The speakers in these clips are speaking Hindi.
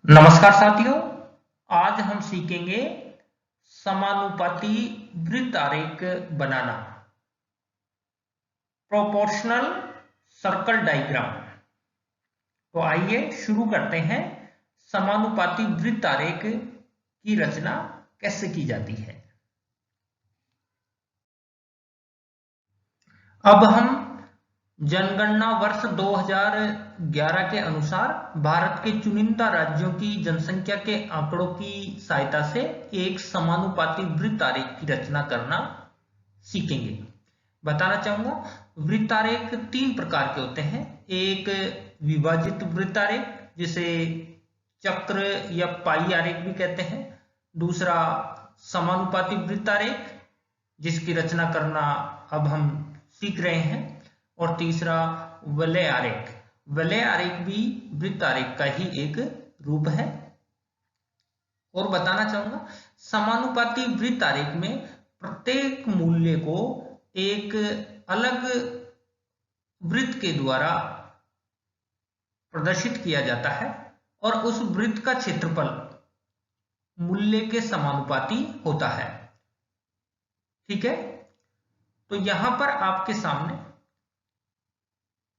नमस्कार साथियों, आज हम सीखेंगे समानुपाती वृत्त आरेख बनाना, प्रोपोर्शनल सर्कल डायग्राम। तो आइए शुरू करते हैं। समानुपाती वृत्त आरेख की रचना कैसे की जाती है। अब हम जनगणना वर्ष 2011 के अनुसार भारत के चुनिंदा राज्यों की जनसंख्या के आंकड़ों की सहायता से एक समानुपाती वृत्त आरेख की रचना करना सीखेंगे। बताना चाहूंगा, वृत्त आरेख तीन प्रकार के होते हैं। एक विभाजित वृत्त आरेख, जिसे चक्र या पाई आरेख भी कहते हैं। दूसरा समानुपाती वृत्त आरेख, जिसकी रचना करना अब हम सीख रहे हैं। और तीसरा वलय आरेख। वलय आरेख भी वृत्त आरेख का ही एक रूप है। और बताना चाहूंगा, समानुपाती वृत्त आरेख में प्रत्येक मूल्य को एक अलग वृत्त के द्वारा प्रदर्शित किया जाता है और उस वृत्त का क्षेत्रफल मूल्य के समानुपाती होता है। ठीक है, तो यहां पर आपके सामने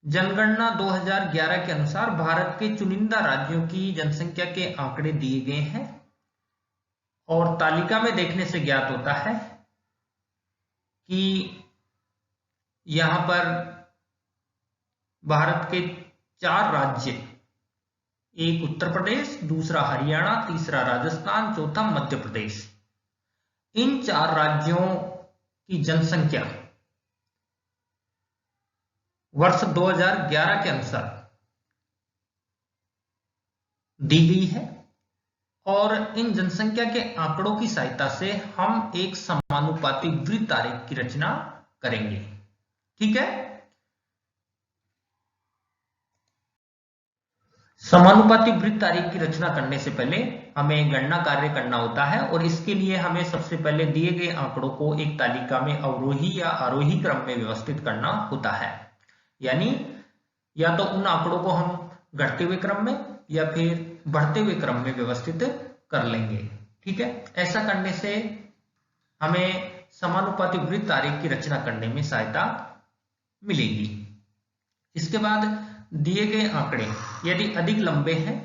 जनगणना 2011 के अनुसार भारत के चुनिंदा राज्यों की जनसंख्या के आंकड़े दिए गए हैं और तालिका में देखने से ज्ञात होता है कि यहां पर भारत के 4 राज्य, एक उत्तर प्रदेश, दूसरा हरियाणा, तीसरा राजस्थान, चौथा मध्य प्रदेश, इन 4 राज्यों की जनसंख्या वर्ष 2011 के अनुसार दी गई है और इन जनसंख्या के आंकड़ों की सहायता से हम एक समानुपाती वृत्त आरेख की रचना करेंगे। ठीक है, समानुपाती वृत्त आरेख की रचना करने से पहले हमें गणना कार्य करना होता है और इसके लिए हमें सबसे पहले दिए गए आंकड़ों को एक तालिका में अवरोही या आरोही क्रम में व्यवस्थित करना होता है। यानी या तो उन आंकड़ों को हम घटते हुए क्रम में या फिर बढ़ते हुए क्रम में व्यवस्थित कर लेंगे। ठीक है, ऐसा करने से हमें समानुपाती वृत्त आरेख की रचना करने में सहायता मिलेगी। इसके बाद दिए गए आंकड़े यदि अधिक लंबे हैं,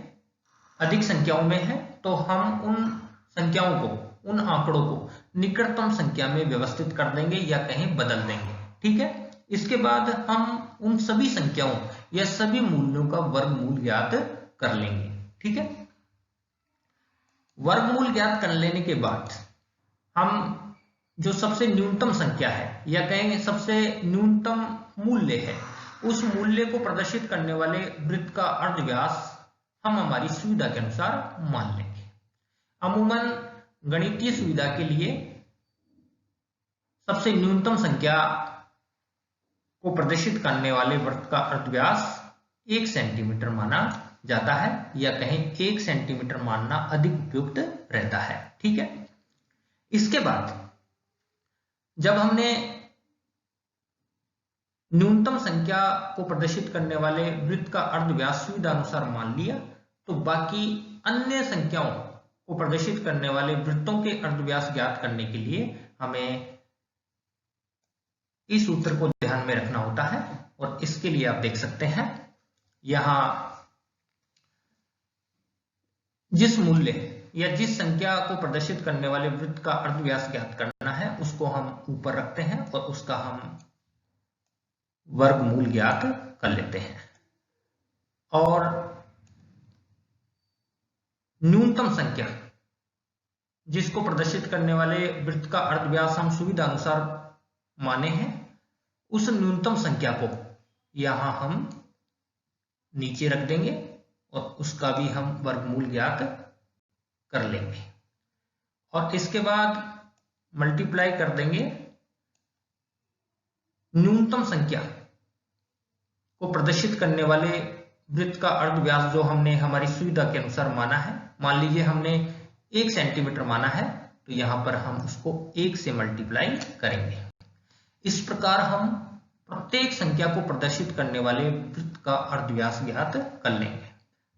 अधिक संख्याओं में हैं, तो हम उन संख्याओं को, उन आंकड़ों को निकटतम संख्या में व्यवस्थित कर देंगे या कहीं बदल देंगे। ठीक है, इसके बाद हम उन सभी संख्याओं या सभी मूल्यों का वर्गमूल ज्ञात कर लेंगे। ठीक है, वर्गमूल ज्ञात कर लेने के बाद हम जो सबसे न्यूनतम संख्या है या कहेंगे सबसे न्यूनतम मूल्य है, उस मूल्य को प्रदर्शित करने वाले वृत्त का अर्धव्यास हम हमारी सुविधा के अनुसार मान लेंगे। अमूमन गणितीय सुविधा के लिए सबसे न्यूनतम संख्या को प्रदर्शित करने वाले वृत्त का अर्धव्यास 1 सेंटीमीटर माना जाता है या कहें 1 सेंटीमीटर मानना अधिक उपयुक्त रहता है। ठीक है, इसके बाद जब हमने न्यूनतम संख्या को प्रदर्शित करने वाले वृत्त का अर्धव्यास सुविधा अनुसार मान लिया, तो बाकी अन्य संख्याओं को प्रदर्शित करने वाले वृत्तों के अर्धव्यास ज्ञात करने के लिए हमें इस सूत्र को ध्यान में रखना होता है। और इसके लिए आप देख सकते हैं, यहां जिस मूल्य या जिस संख्या को प्रदर्शित करने वाले वृत्त का अर्धव्यास ज्ञात करना है उसको हम ऊपर रखते हैं और उसका हम वर्गमूल ज्ञात कर लेते हैं। और न्यूनतम संख्या जिसको प्रदर्शित करने वाले वृत्त का अर्धव्यास हम सुविधा अनुसार माने हैं, उस न्यूनतम संख्या को यहां हम नीचे रख देंगे और उसका भी हम वर्गमूल ज्ञात कर लेंगे। और इसके बाद मल्टीप्लाई कर देंगे न्यूनतम संख्या को प्रदर्शित करने वाले वृत्त का अर्धव्यास जो हमने हमारी सुविधा के अनुसार माना है। मान लीजिए हमने 1 सेंटीमीटर माना है, तो यहां पर हम उसको 1 से मल्टीप्लाई करेंगे। इस प्रकार हम प्रत्येक संख्या को प्रदर्शित करने वाले वृत्त का अर्धव्यास ज्ञात कर लेंगे।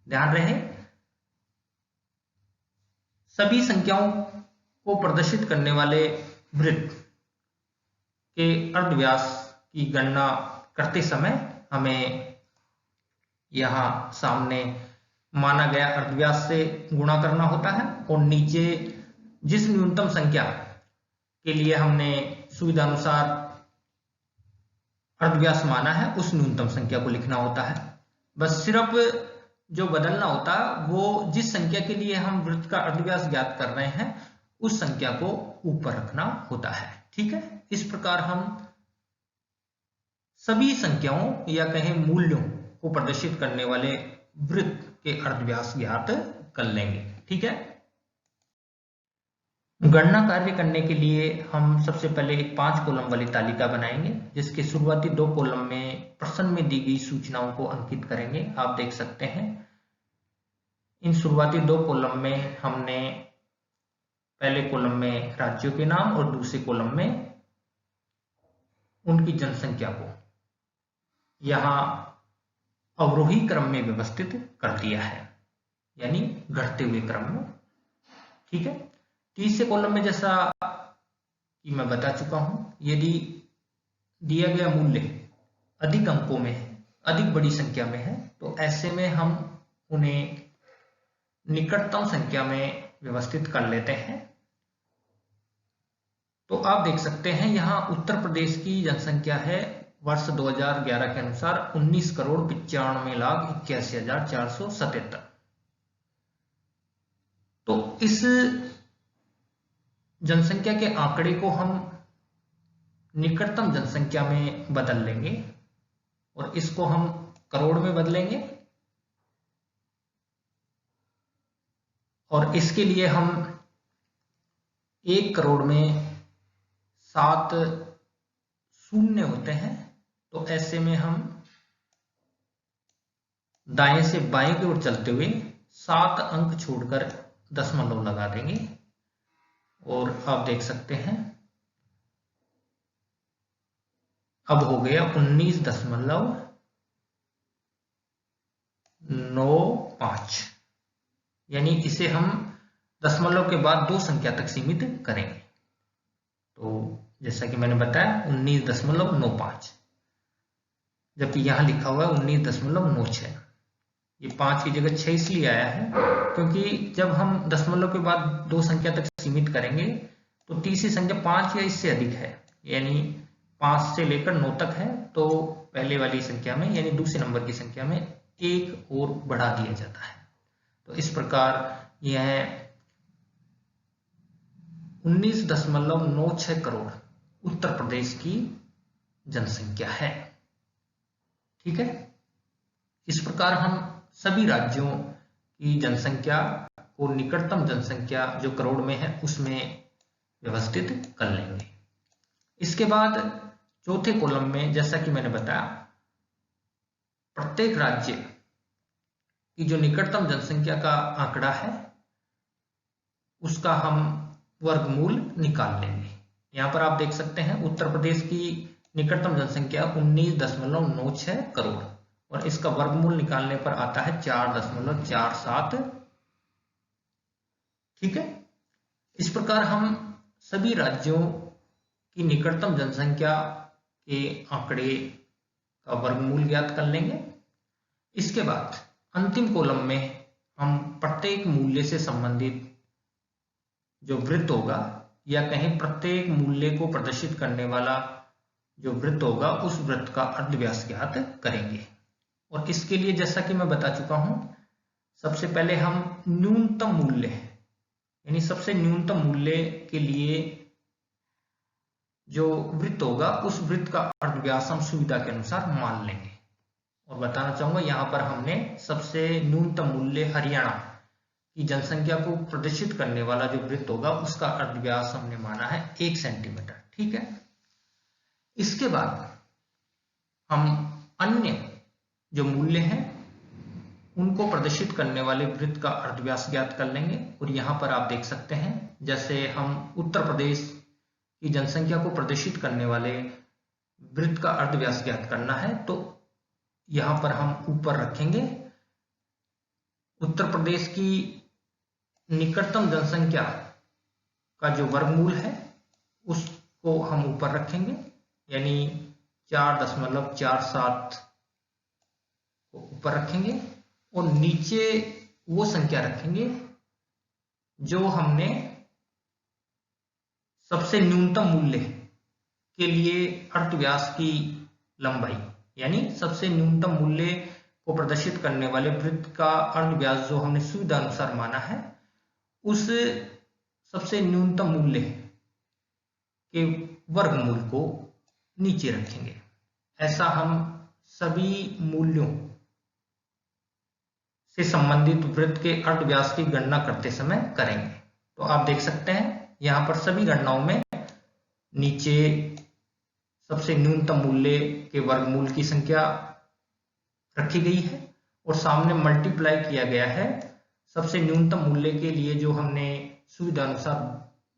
ध्यान रहे, सभी संख्याओं को प्रदर्शित करने वाले वृत्त के अर्धव्यास की गणना करते समय हमें यहाँ सामने माना गया अर्धव्यास से गुणा करना होता है और नीचे जिस न्यूनतम संख्या के लिए हमने सुविधानुसार अर्धव्यास माना है उस न्यूनतम संख्या को लिखना होता है। बस सिर्फ जो बदलना होता है वो जिस संख्या के लिए हम वृत्त का अर्धव्यास ज्ञात कर रहे हैं उस संख्या को ऊपर रखना होता है। ठीक है, इस प्रकार हम सभी संख्याओं या कहें मूल्यों को प्रदर्शित करने वाले वृत्त के अर्धव्यास ज्ञात कर लेंगे। ठीक है, गणना कार्य करने के लिए हम सबसे पहले एक 5 कॉलम वाली तालिका बनाएंगे जिसके शुरुआती 2 कॉलम में प्रश्न में दी गई सूचनाओं को अंकित करेंगे। आप देख सकते हैं इन शुरुआती 2 कॉलम में हमने पहले कॉलम में राज्यों के नाम और दूसरे कॉलम में उनकी जनसंख्या को यहां अवरोही क्रम में व्यवस्थित कर दिया है, यानी घटते हुए क्रम में। ठीक है, तीसरे कॉलम में जैसा कि मैं बता चुका हूं, यदि दिया गया मूल्य अधिक अंकों में है, अधिक बड़ी संख्या में है, तो ऐसे में हम उन्हें निकटतम संख्या में व्यवस्थित कर लेते हैं। तो आप देख सकते हैं यहां उत्तर प्रदेश की जनसंख्या है वर्ष 2011 के अनुसार 19,95,81,477। तो इस जनसंख्या के आंकड़े को हम निकटतम जनसंख्या में बदल लेंगे और इसको हम करोड़ में बदलेंगे और इसके लिए हम 1 करोड़ में 7 शून्य होते हैं, तो ऐसे में हम दाएं से बाएं की ओर चलते हुए 7 अंक छोड़कर दशमलव लगा देंगे और आप देख सकते हैं अब हो गया 19.95, यानी इसे हम दशमलव के बाद 2 संख्या तक सीमित करेंगे। तो जैसा कि मैंने बताया 19.95, जबकि यहां लिखा हुआ है 19.96। ये 5 की जगह 6 इसलिए आया है क्योंकि जब हम दशमलव के बाद 2 संख्या तक सीमित करेंगे तो तीसरी संख्या 5 या इससे अधिक है, यानी 5 से लेकर 9 तक है, तो पहले वाली संख्या में यानी दूसरे नंबर की संख्या में 1 और बढ़ा दिया जाता है। तो इस प्रकार यह 19.96 करोड़ उत्तर प्रदेश की जनसंख्या है। ठीक है, इस प्रकार हम सभी राज्यों की जनसंख्या को निकटतम जनसंख्या जो करोड़ में है उसमें व्यवस्थित कर लेंगे। इसके बाद चौथे कॉलम में जैसा कि मैंने बताया प्रत्येक राज्य की जो निकटतम जनसंख्या का आंकड़ा है उसका हम वर्गमूल निकाल लेंगे। यहां पर आप देख सकते हैं उत्तर प्रदेश की निकटतम जनसंख्या 19.96 करोड़ और इसका वर्गमूल निकालने पर आता है 4.47। ठीक है, इस प्रकार हम सभी राज्यों की निकटतम जनसंख्या के आंकड़े का वर्गमूल ज्ञात कर लेंगे। इसके बाद अंतिम कॉलम में हम प्रत्येक मूल्य से संबंधित जो वृत्त होगा या कहीं प्रत्येक मूल्य को प्रदर्शित करने वाला जो वृत्त होगा उस वृत्त का अर्धव्यास ज्ञात करेंगे। और इसके लिए जैसा कि मैं बता चुका हूं, सबसे पहले हम न्यूनतम मूल्य यानी सबसे न्यूनतम मूल्य के लिए जो वृत्त होगा उस वृत्त का अर्धव्यास हम सुविधा के अनुसार मान लेंगे। और बताना चाहूंगा यहां पर हमने सबसे न्यूनतम मूल्य हरियाणा की जनसंख्या को प्रदर्शित करने वाला जो वृत्त होगा उसका अर्धव्यास हमने माना है 1 सेंटीमीटर। ठीक है, इसके बाद हम अन्य जो मूल्य हैं उनको प्रदर्शित करने वाले वृत्त का अर्धव्यास ज्ञात कर लेंगे। और यहां पर आप देख सकते हैं जैसे हम उत्तर प्रदेश की जनसंख्या को प्रदर्शित करने वाले वृत्त का अर्धव्यास ज्ञात करना है तो यहां पर हम ऊपर रखेंगे उत्तर प्रदेश की निकटतम जनसंख्या का जो वर्गमूल है उसको हम ऊपर रखेंगे, यानी 4.47 को ऊपर रखेंगे और नीचे वो संख्या रखेंगे जो हमने सबसे न्यूनतम मूल्य के लिए अर्धव्यास की लंबाई, यानी सबसे न्यूनतम मूल्य को प्रदर्शित करने वाले वृत्त का अर्धव्यास जो हमने सुविधा अनुसार माना है, उस सबसे न्यूनतम मूल्य के वर्गमूल को नीचे रखेंगे। ऐसा हम सभी मूल्यों से संबंधित वृत्त के अर्धव्यास की गणना करते समय करेंगे। तो आप देख सकते हैं यहां पर सभी गणनाओं में नीचे सबसे न्यूनतम मूल्य के वर्गमूल की संख्या रखी गई है और सामने मल्टीप्लाई किया गया है सबसे न्यूनतम मूल्य के लिए जो हमने सुविधा अनुसार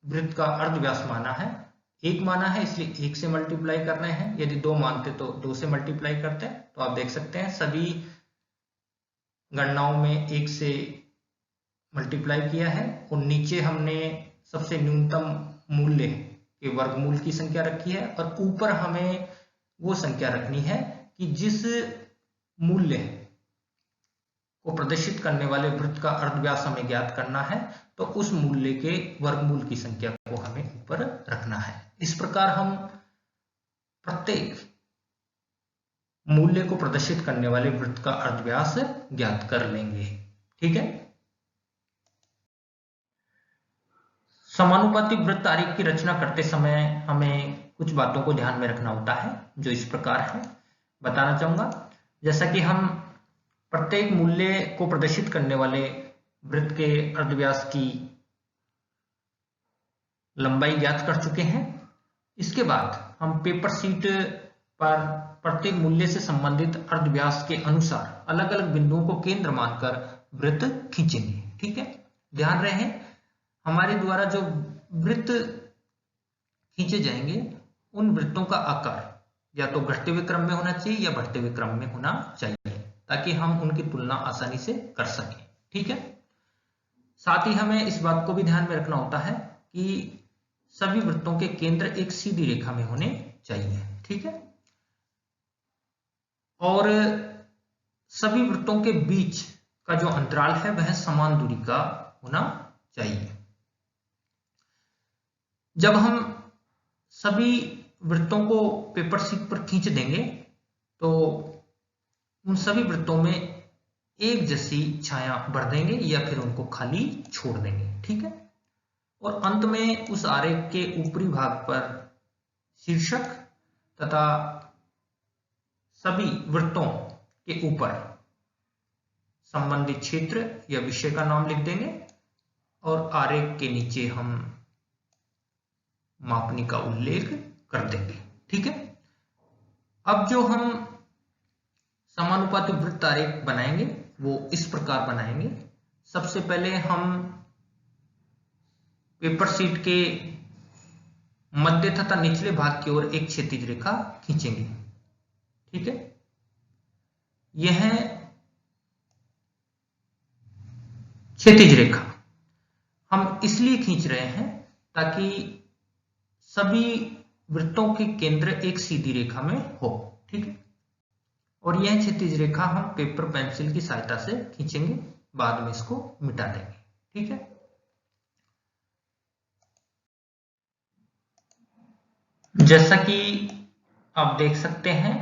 वृत्त का अर्धव्यास माना है। 1 माना है इसलिए 1 से मल्टीप्लाई कर रहे हैं, यदि 2 मानते तो 2 से मल्टीप्लाई करते हैं। तो आप देख सकते हैं सभी गणनाओं में 1 से मल्टीप्लाई किया है और नीचे हमने सबसे न्यूनतम मूल्य के वर्गमूल की संख्या रखी है और ऊपर हमें वो संख्या रखनी है कि जिस मूल्य को प्रदर्शित करने वाले वृत्त का अर्धव्यास हमें ज्ञात करना है, तो उस मूल्य के वर्गमूल की संख्या को हमें ऊपर रखना है। इस प्रकार हम प्रत्येक मूल्य को प्रदर्शित करने वाले वृत्त का अर्धव्यास ज्ञात कर लेंगे। ठीक है। समानुपाती वृत्त आरेख की रचना करते समय हमें कुछ बातों को ध्यान में रखना होता है जो इस प्रकार है, बताना चाहूंगा। जैसा कि हम प्रत्येक मूल्य को प्रदर्शित करने वाले वृत्त के अर्धव्यास की लंबाई ज्ञात कर चुके हैं। इसके बाद हम पेपर शीट पर प्रत्येक मूल्य से संबंधित अर्धव्यास के अनुसार अलग अलग बिंदुओं को केंद्र मानकर वृत्त खींचेंगे। ठीक है, ध्यान रहे हमारे द्वारा जो वृत्त खींचे जाएंगे उन वृत्तों का आकार या तो घटते हुए क्रम में होना चाहिए या बढ़ते हुए क्रम में होना चाहिए, ताकि हम उनकी तुलना आसानी से कर सकें। ठीक है। साथ ही हमें इस बात को भी ध्यान में रखना होता है कि सभी वृत्तों के केंद्र एक सीधी रेखा में होने चाहिए। ठीक है। और सभी वृत्तों के बीच का जो अंतराल है वह समान दूरी का होना चाहिए। जब हम सभी वृत्तों को पेपर शीट पर खींच देंगे तो उन सभी वृत्तों में एक जैसी छाया भर देंगे या फिर उनको खाली छोड़ देंगे। ठीक है। और अंत में उस आरेख के ऊपरी भाग पर शीर्षक तथा सभी वृत्तों के ऊपर संबंधित क्षेत्र या विषय का नाम लिख देंगे और आरेख के नीचे हम मापनी का उल्लेख कर देंगे। ठीक है। अब जो हम समानुपाती वृत्त आरेख बनाएंगे वो इस प्रकार बनाएंगे। सबसे पहले हम पेपर शीट के मध्य तथा निचले भाग की ओर एक क्षैतिज रेखा खींचेंगे। ठीक है। यह क्षैतिज रेखा हम इसलिए खींच रहे हैं ताकि सभी वृत्तों के केंद्र एक सीधी रेखा में हो। ठीक है। और यह क्षैतिज रेखा हम पेपर पेंसिल की सहायता से खींचेंगे, बाद में इसको मिटा देंगे। ठीक है। जैसा कि आप देख सकते हैं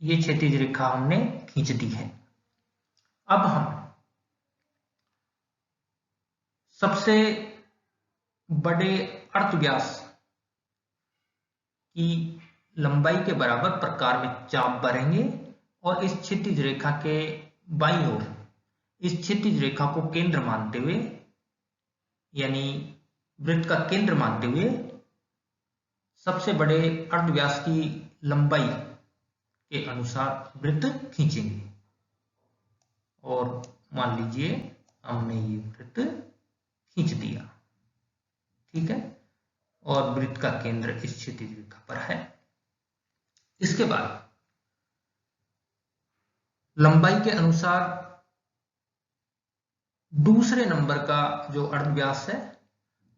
ये क्षैतिज रेखा हमने खींच दी है। अब हम सबसे बड़े अर्धव्यास की लंबाई के बराबर प्रकार में चाप भरेंगे और इस क्षैतिज रेखा के बाईं ओर इस क्षैतिज रेखा को केंद्र मानते हुए, यानी वृत्त का केंद्र मानते हुए सबसे बड़े अर्धव्यास की लंबाई के अनुसार वृत्त खींचेंगे। और मान लीजिए हमने ये वृत्त खींच दिया। ठीक है। और वृत्त का केंद्र इस क्षैतिज रेखा पर है। इसके बाद लंबाई के अनुसार दूसरे नंबर का जो अर्धव्यास है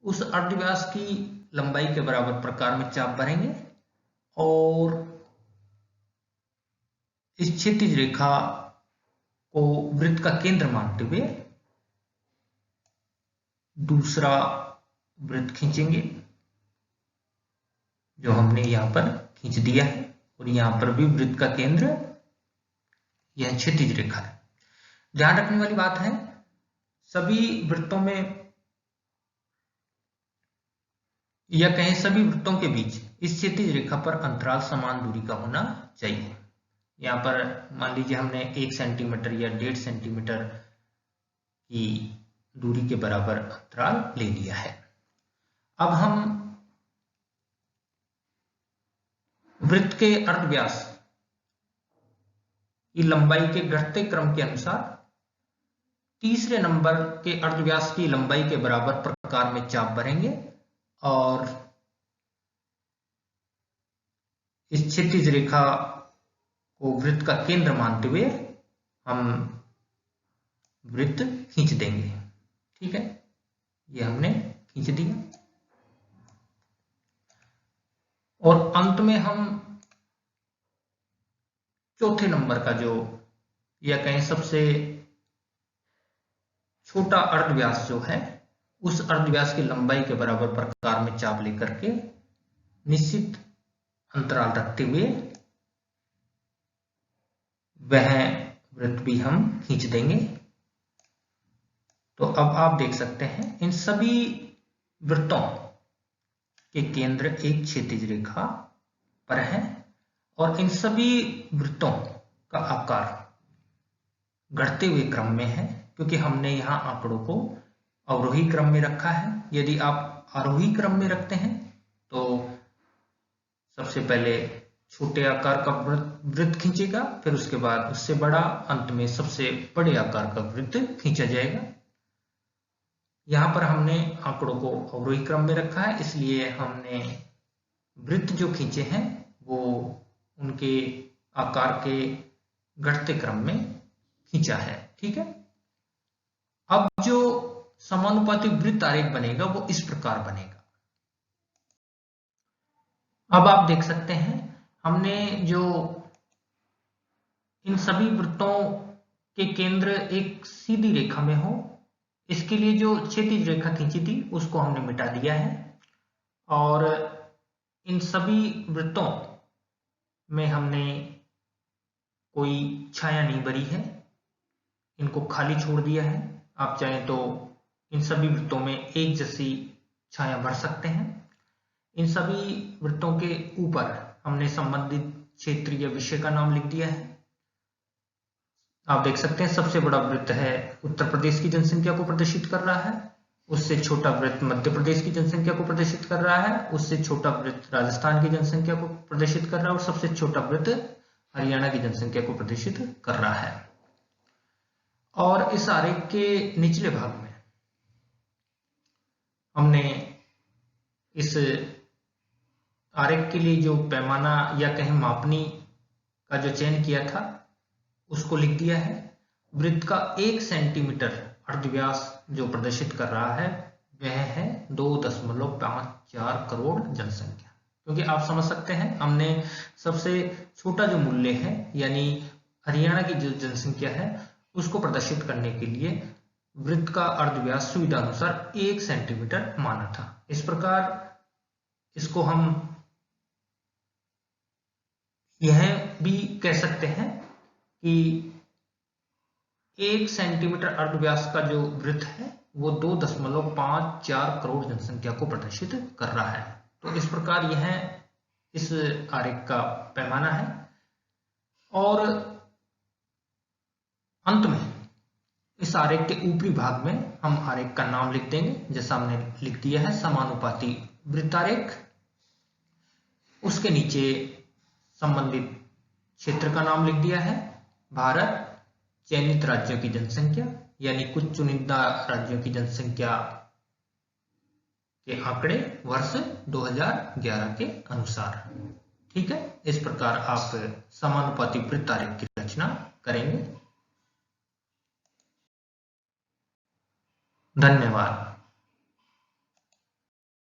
उस अर्धव्यास की लंबाई के बराबर प्रकार में चाप भरेंगे और इस क्षैतिज रेखा को वृत्त का केंद्र मानते हुए दूसरा वृत्त खींचेंगे जो हमने यहां पर खींच दिया है और यहां पर भी वृत्त का केंद्र यह क्षैतिज रेखा है। ध्यान रखने वाली बात है सभी वृत्तों में या कहें सभी वृत्तों के बीच इस क्षैतिज रेखा पर अंतराल समान दूरी का होना चाहिए। यहाँ पर मान लीजिए हमने 1 सेंटीमीटर या 1.5 सेंटीमीटर की दूरी के बराबर अंतराल ले लिया है। अब हम वृत्त के अर्धव्यास की लंबाई के घटते क्रम के अनुसार तीसरे नंबर के अर्धव्यास की लंबाई के बराबर प्रकार में चाप भरेंगे और इस क्षैतिज रेखा को वृत्त का केंद्र मानते हुए हम वृत्त खींच देंगे। ठीक है, ये हमने खींच दिया और अंत में हम चौथे नंबर का जो या कहें सबसे छोटा अर्धव्यास जो है उस अर्धव्यास की लंबाई के बराबर प्रकार में चाप लेकर के निश्चित अंतराल रखते हुए वह वृत्त भी हम खींच देंगे। तो अब आप देख सकते हैं इन सभी वृत्तों के केंद्र एक क्षैतिज रेखा पर है और इन सभी वृत्तों का आकार घटते हुए क्रम में है क्योंकि हमने यहां आंकड़ों को अवरोही क्रम में रखा है। यदि आप आरोही क्रम में रखते हैं तो सबसे पहले छोटे आकार का वृत्त खींचेगा, फिर उसके बाद उससे बड़ा, अंत में सबसे बड़े आकार का वृत्त खींचा जाएगा। यहां पर हमने आंकड़ों को अवरोही क्रम में रखा है, इसलिए हमने वृत्त जो खींचे हैं वो उनके आकार के घटते क्रम में खींचा है। ठीक है, अब जो समानुपाती वृत्त आरेख बनेगा वो इस प्रकार बनेगा। अब आप देख सकते हैं हमने जो इन सभी वृत्तों के केंद्र एक सीधी रेखा में हो, इसके लिए जो क्षैतिज रेखा खींची थी उसको हमने मिटा दिया है और इन सभी वृत्तों में हमने कोई छाया नहीं भरी है, इनको खाली छोड़ दिया है। आप चाहें तो इन सभी वृत्तों में एक जैसी छाया भर सकते हैं। इन सभी वृत्तों के ऊपर हमने संबंधित क्षेत्र या विषय का नाम लिख दिया है। आप देख सकते हैं सबसे बड़ा वृत्त है उत्तर प्रदेश की जनसंख्या को प्रदर्शित कर रहा है, उससे छोटा वृत्त मध्य प्रदेश की जनसंख्या को प्रदर्शित कर रहा है, उससे छोटा वृत्त राजस्थान की जनसंख्या को प्रदर्शित कर रहा है और सबसे छोटा वृत्त हरियाणा की जनसंख्या को प्रदर्शित कर रहा है। और इस आरेख के निचले भाग में हमने इस आरेख के लिए जो पैमाना या कहें मापनी का जो चयन किया था उसको लिख दिया है। वृत्त का 1 सेंटीमीटर अर्धव्यास जो प्रदर्शित कर रहा है वह है 2.54 करोड़ जनसंख्या, क्योंकि आप समझ सकते हैं हमने सबसे छोटा जो मूल्य है यानी हरियाणा की जो जनसंख्या है उसको प्रदर्शित करने के लिए वृत्त का अर्धव्यास सुविधा अनुसार 1 सेंटीमीटर माना था। इस प्रकार इसको हम यह भी कह सकते हैं कि 1 सेंटीमीटर अर्धव्यास का जो वृत्त है वो 2.54 करोड़ जनसंख्या को प्रदर्शित कर रहा है। तो इस प्रकार यह इस आरेख का पैमाना है और अंत में इस आरेख के ऊपरी भाग में हम आरेख का नाम लिख देंगे, जैसा हमने लिख दिया है समानुपाती वृत्तारेख। उसके नीचे संबंधित क्षेत्र का नाम लिख दिया है भारत, चयनित राज्यों की जनसंख्या यानी कुछ चुनिंदा राज्यों की जनसंख्या के आंकड़े वर्ष 2011 के अनुसार। ठीक है, इस प्रकार आप समानुपाती वृत्तारेख की रचना करेंगे। धन्यवाद।